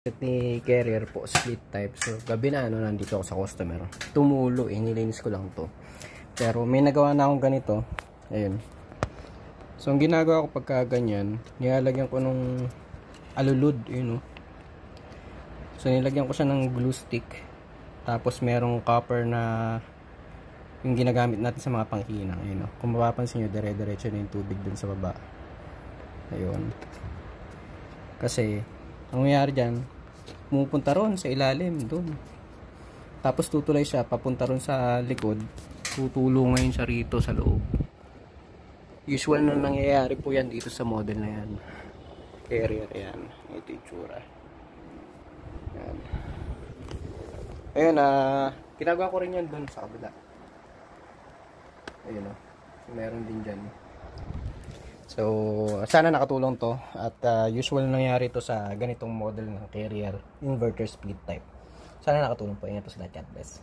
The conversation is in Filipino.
Ni carrier po, split type. So gabi na nandito ako sa customer, tumulo nilinis ko lang to, pero may nagawa na akong ganito. Ayun, so ang ginagawa ko pagka ganyan, nilalagyan ko nung alulod, so nilagyan ko siya ng glue stick, tapos merong copper na yung ginagamit natin sa mga panghinang. Kung mapapansin nyo, dire-diretso na yung tubig dun sa baba. Ayun, kasi ang nangyayari dyan, pumupunta ron sa ilalim doon, tapos tutulay siya papunta ron sa likod, tutulong ngayon siya rito sa loob. Usual na nangyayari po yan dito sa model na yan, carrier. Yan, ito yung tsura. Yan. Ayun, ginagawa ko rin yan doon sa kabila. Ayun, meron din dyan. So, sana nakatulong to, at usual nangyari to sa ganitong model ng carrier inverter split type. Sana nakatulong po. Ingat po sa lahat. God bless.